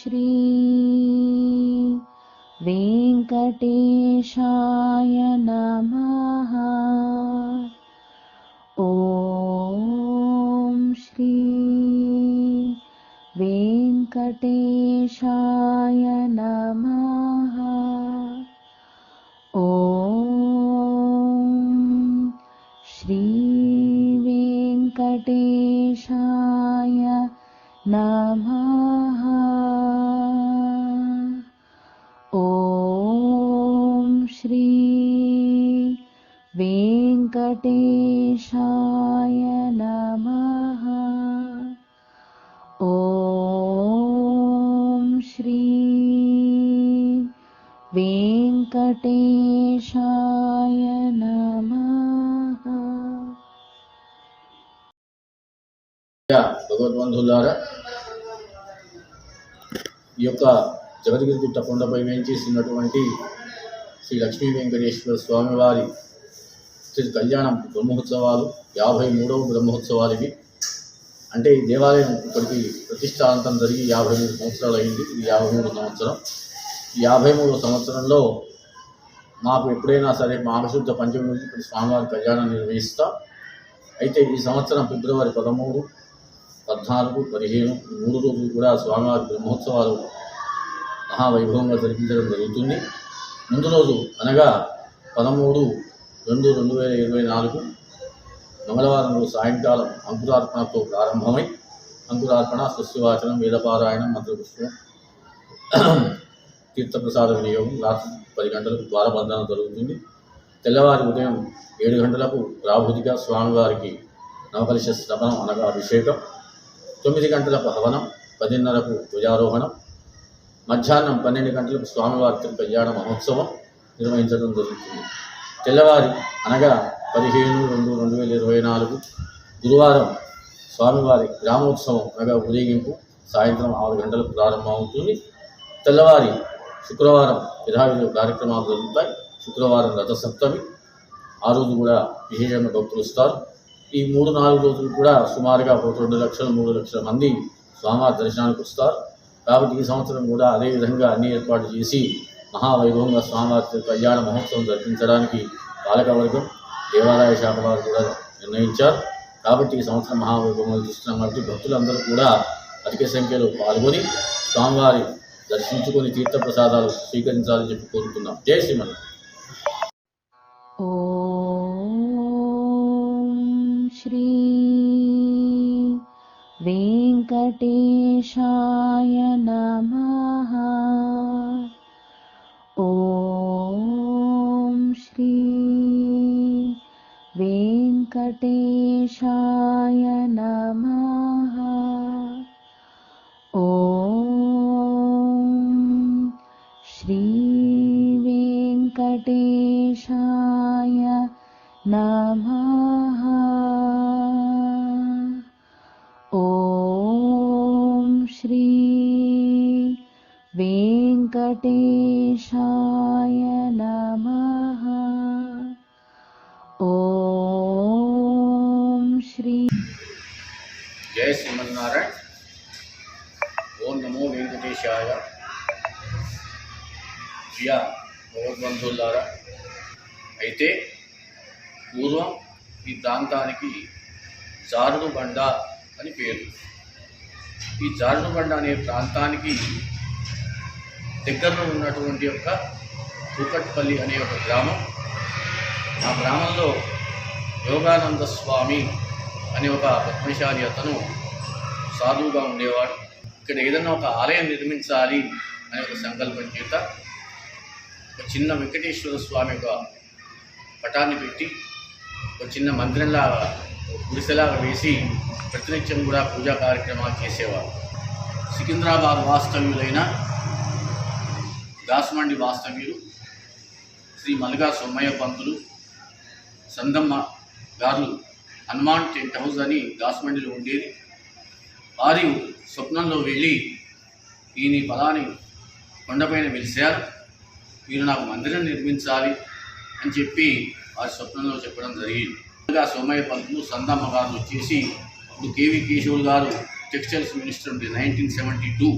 श्री वेंकटेशाय नमः। ॐ श्री वेंकटेशाय नमः। ॐ श्री वेंकटेशाय नमः। ॐ श्री वेंकटेशाय नमः। ॐ श्री वेंकटेशाय नमः। భగవద్బంధువులారా, ఈ యొక్క జగద్గిరి గుట్ట కొండపై వేంచేసినటువంటి శ్రీ లక్ష్మీ వెంకటేశ్వర స్వామివారి శ్రీ కళ్యాణం బ్రహ్మోత్సవాలు 53వ బ్రహ్మోత్సవాలు ఇవి. అంటే ఈ దేవాలయం ఇప్పటికి ప్రతిష్టాంతం జరిగి 53 సంవత్సరాలు అయింది. ఇది 53వ సంవత్సరం. ఈ 53వ సంవత్సరంలో మాకు ఎప్పుడైనా సరే మాఘశుద్ధ పంచమి నుంచి ఇప్పుడు స్వామివారి కళ్యాణం నిర్వహిస్తాం. అయితే ఈ సంవత్సరం ఫిబ్రవరి 13, 14, 15 3 రోజులు కూడా స్వామివారి బ్రహ్మోత్సవాలు మహావైభవంగా జరిపించడం జరుగుతుంది. ముందు రోజు అనగా 13/2/2024 మంగళవారం రోజు సాయంకాలం అంకురార్పణతో ప్రారంభమై అంకురార్పణ, స్వస్తివాచనం, వేదపారాయణం, మంత్రపుష్పం, తీర్థప్రసాద వినియోగం, రాత్రి 10 గంటలకు ద్వారబంధనం జరుగుతుంది. తెల్లవారి ఉదయం 7 గంటలకు రాహుతిగా స్వామివారికి నవకలశ స్థాపనం అనగా అభిషేకం, 9 గంటలకు హవనం, 10:30కు ధ్వజారోహణం, మధ్యాహ్నం 12 గంటలకు స్వామివారి కళ్యాణ మహోత్సవం నిర్వహించడం జరుగుతుంది. తెల్లవారి అనగా 15/2/2024 గురువారం స్వామివారి గ్రామోత్సవం అనగా ఊరేగింపు సాయంత్రం 6 గంటలకు ప్రారంభమవుతుంది. తెల్లవారి శుక్రవారం యథావిధి కార్యక్రమాలు జరుగుతాయి. శుక్రవారం రథసప్తమి, ఆ రోజు కూడా విశేషంగా భక్తులు వస్తారు. ఈ 3-4 రోజులు కూడా సుమారుగా 2 లక్షల 3 లక్షల మంది స్వామివారి దర్శనానికి వస్తారు. కాబట్టి ఈ సంవత్సరం కూడా అదేవిధంగా అన్ని ఏర్పాట్లు చేసి మహావైభవంగా స్వామివారి కళ్యాణ మహోత్సవం జరిపించడానికి పాలకవర్గం, దేవాదాయ శాఖ వారు కూడా నిర్ణయించారు. కాబట్టి ఈ సంవత్సరం మహావైభవంగా చూస్తున్నాం. కాబట్టి భక్తులందరూ కూడా అధిక సంఖ్యలో పాల్గొని స్వామివారి దర్శించుకొని తీర్థప్రసాదాలు స్వీకరించాలని చెప్పి కోరుతున్నాం. జై శ్రీమన్నారాయణ. श्री वेंकटेशाय नमः। ॐ श्री वेंकटेशाय नमः। ॐ श्री वेंकटेशाय नमः। ॐ श्री वेंकटेशाय नमः। ॐ श्री జై శ్రీమన్నారాయణ. ఓం నమో వెంకటేశాయ. ప్రియ భగవద్బంధువులారా, అయితే పూర్వం ఈ ప్రాంతానికి జారుడుబండ అని పేరు. ఈ జారుడుబండ అనే ప్రాంతానికి దగ్గరలో ఉన్నటువంటి యొక్క కూకట్పల్లి అనే ఒక గ్రామం. ఆ గ్రామంలో యోగానంద స్వామి అనే ఒక పద్మశాలి అతను సాధువుగా ఉండేవాడు. ఇక్కడ ఏదైనా ఒక ఆలయం నిర్మించాలి అనే ఒక సంకల్పం చేత ఒక చిన్న వెంకటేశ్వర స్వామి యొక్క పటాన్ని పెట్టి ఒక చిన్న మందిరంలాగా గుడిసెలాగా వేసి ప్రతినిత్యం కూడా పూజా కార్యక్రమాలు చేసేవారు. సికింద్రాబాద్ వాస్తవ్యులైన దాసమండి వాస్తవ్యులు శ్రీ మల్గా సోమయ్య పంతులు, సందమ్మ గారు హనుమాన్ టెంట్ హౌస్ అని దాసమండిలో ఉండేది. వారు స్వప్నంలో వెళ్ళి ఈయన పలాని కొండపైన వెలిశారు, మీరు నాకు మందిరం నిర్మించాలి అని చెప్పి వారి స్వప్నంలో చెప్పడం జరిగింది. సోమయ్య పంతులు, సందమ్మ గారు వచ్చేసి అప్పుడు కేవీ కేశవులు గారు టెక్స్టైల్స్ మినిస్టర్ ఉండే 1972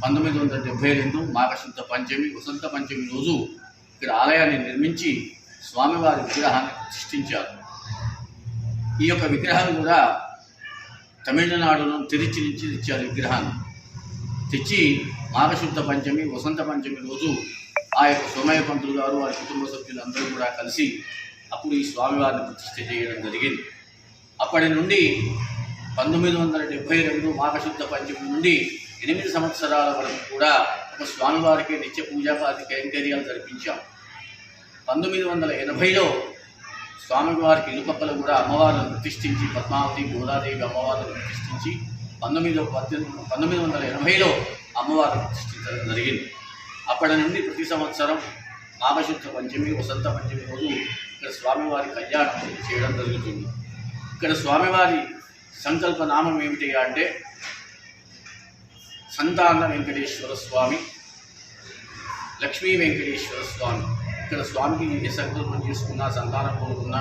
1972 మాఘశుద్ధ పంచమి వసంత పంచమి రోజు ఇక్కడ ఆలయాన్ని నిర్మించి స్వామివారి విగ్రహాన్ని ప్రతిష్ఠించారు. ఈ యొక్క విగ్రహం కూడా తమిళనాడులో తిరుచి నుంచి తెచ్చారు. విగ్రహాన్ని తెచ్చి మాఘశుద్ధ పంచమి వసంత పంచమి రోజు ఆ యొక్క సోమయ్య పంతులు గారు వారి కుటుంబ సభ్యులందరూ కూడా కలిసి అప్పుడు ఈ స్వామివారిని ప్రతిష్ఠ చేయడం జరిగింది. అప్పటి నుండి 1972 మాఘశుద్ధ పంచమి నుండి 8 సంవత్సరాల వరకు కూడా ఒక స్వామివారికి నిత్య పూజాపాది కైంకర్యాలు జరిపించాం. 1980లో స్వామివారికి ఇరుపక్కల కూడా అమ్మవారిని ప్రతిష్ఠించి పద్మావతి గోదాదేవి అమ్మవారిని ప్రతిష్ఠించి 1980లో అమ్మవారిని ప్రతిష్ఠించడం జరిగింది. అప్పటి నుండి ప్రతి సంవత్సరం మాఘశుద్ధ పంచమి వసంత పంచమి రోజు ఇక్కడ స్వామివారి కళ్యాణం చేయడం జరుగుతుంది. ఇక్కడ స్వామివారి సంకల్ప నామం ఏమిటి అంటే సంతాన వెంకటేశ్వర స్వామి, లక్ష్మీ వెంకటేశ్వర స్వామి. ఇక్కడ స్వామికి ఏ సంకల్పం చేసుకున్నా, సంతానం కోరుకున్నా,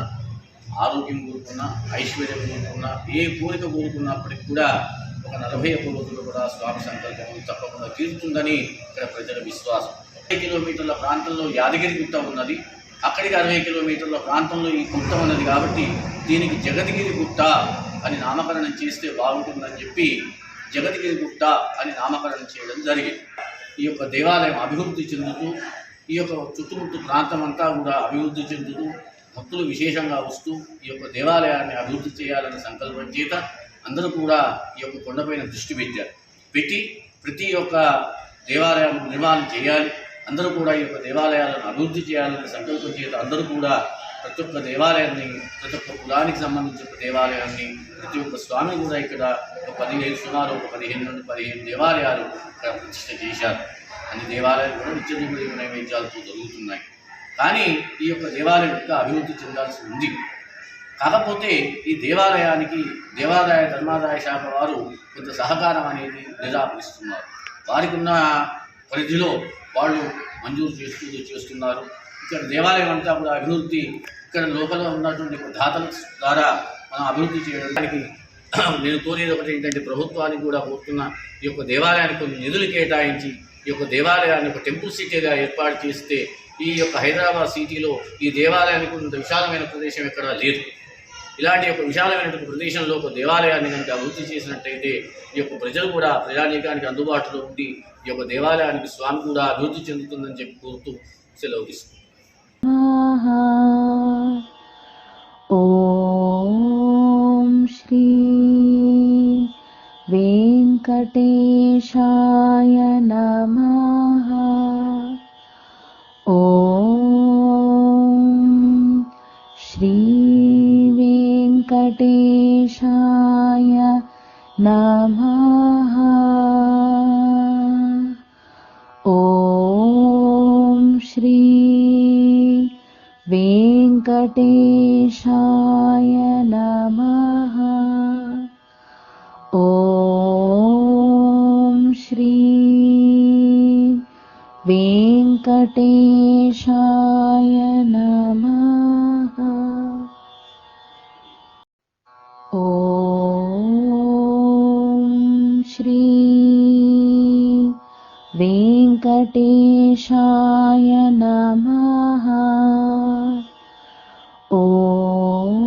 ఆరోగ్యం కోరుకున్నా, ఐశ్వర్యం కోరుకున్నా, ఏ కోరిక కోరుకున్నప్పటికి కూడా ఒక 41 రోజులు కూడా స్వామి సంకల్పం తప్పకుండా తీరుతుందని ఇక్కడ ప్రజల విశ్వాసం. 60 కిలోమీటర్ల ప్రాంతంలో యాదగిరి గుట్ట ఉన్నది. అక్కడికి 60 కిలోమీటర్ల ప్రాంతంలో ఈ గుట్ట ఉన్నది కాబట్టి దీనికి జగద్గిరి గుట్ట అని నామకరణం చేస్తే బాగుంటుందని చెప్పి జగద్గిరి గుట్ట అని నామకరణం చేయడం జరిగింది. ఈ యొక్క దేవాలయం అభివృద్ధి చెందుతూ ఈ యొక్క చుట్టుముట్టు ప్రాంతం అంతా కూడా అభివృద్ధి చెందుతూ భక్తులు విశేషంగా వస్తూ ఈ యొక్క దేవాలయాన్ని అభివృద్ధి చేయాలనే సంకల్పం చేత అందరూ కూడా ఈ యొక్క కొండపైన దృష్టి పెట్టి ప్రతి ఒక్క దేవాలయం నిర్మాణం చేయాలి, అందరూ కూడా ఈ యొక్క దేవాలయాలను అభివృద్ధి చేయాలనే సంకల్పం చేత అందరూ కూడా ప్రతి ఒక్క దేవాలయాన్ని, ప్రతి ఒక్క కులానికి సంబంధించిన దేవాలయాన్ని, ప్రతి ఒక్క స్వామి కూడా ఇక్కడ సుమారు 15 నుండి 15 దేవాలయాలు ఇక్కడ ప్రతిష్ఠ చేశారు. అన్ని దేవాలయాలు కూడా నిత్య నైవేద్యాలతో జరుగుతున్నాయి. కానీ ఈ యొక్క దేవాలయం ఇంకా అభివృద్ధి చెందాల్సి ఉంది. కాకపోతే ఈ దేవాలయానికి దేవాదాయ ధర్మాదాయ శాఖ వారు కొంత సహకారం అనేది నిరాకరిస్తున్నారు. వారికి ఉన్న పరిధిలో వాళ్ళు మంజూరు చేస్తున్నారు. ఇక్కడ దేవాలయం అంతా కూడా అభివృద్ధి ఇక్కడ లోపల ఉన్నటువంటి దాతల ద్వారా మనం అభివృద్ధి చేయడానికి నేను కోరేది ఒకటి ఏంటంటే ప్రభుత్వానికి కూడా కోరుతున్న ఈ యొక్క దేవాలయానికి కొన్ని నిధులు కేటాయించి ఈ యొక్క దేవాలయాన్ని ఒక టెంపుల్ సిటీగా ఏర్పాటు చేస్తే ఈ యొక్క హైదరాబాద్ సిటీలో ఈ దేవాలయానికి ఇంత విశాలమైన ప్రదేశం ఎక్కడా లేదు. ఇలాంటి ఒక విశాలమైనటువంటి ప్రదేశంలో ఒక దేవాలయాన్ని కనుక అభివృద్ధి చేసినట్టయితే ఈ యొక్క ప్రజలు కూడా ప్రజానీకానికి అందుబాటులో ఉండి ఈ యొక్క దేవాలయానికి స్వామి కూడా అభివృద్ధి చెందుతుందని చెప్పి కోరుతూ సెలవు తీసుకుంటాం. ఓం శ్రీ వెంకటేశాయ నమః. ఓం శ్రీ వెంకటేశాయ నమః. ఓం శ్రీ వెంకటేశాయ నమః. ఓం శ్రీ వెంకటేశాయ నమః. ఓం శ్రీ వెంకటేశాయ నమః.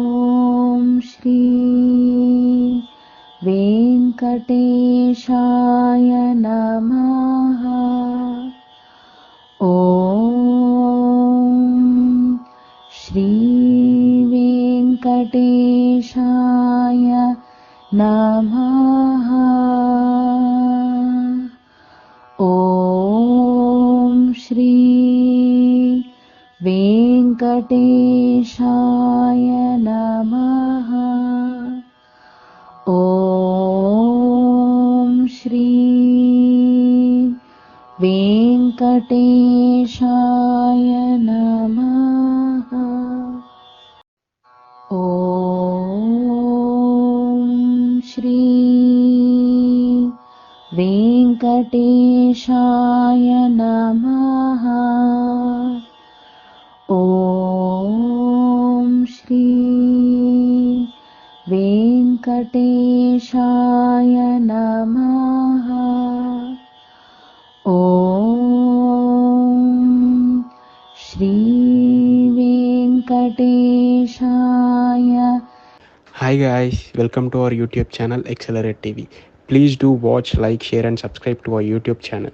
ఓం శ్రీ వెంకటేశాయ నమః. ఓం శ్రీ వెంకటేశాయ నమః. ఓం శ్రీ వెంకటేశాయ నమః. ఓం శ్రీ వెంకటేశాయ నమః. ఓం శ్రీ వెంకటేశాయ నమః. ఓం శ్రీ వెంకటేశాయ నమః. गणेशाय Hi guys, welcome to our YouTube channel Accelerate TV. Please do watch, like, share and subscribe to our YouTube channel.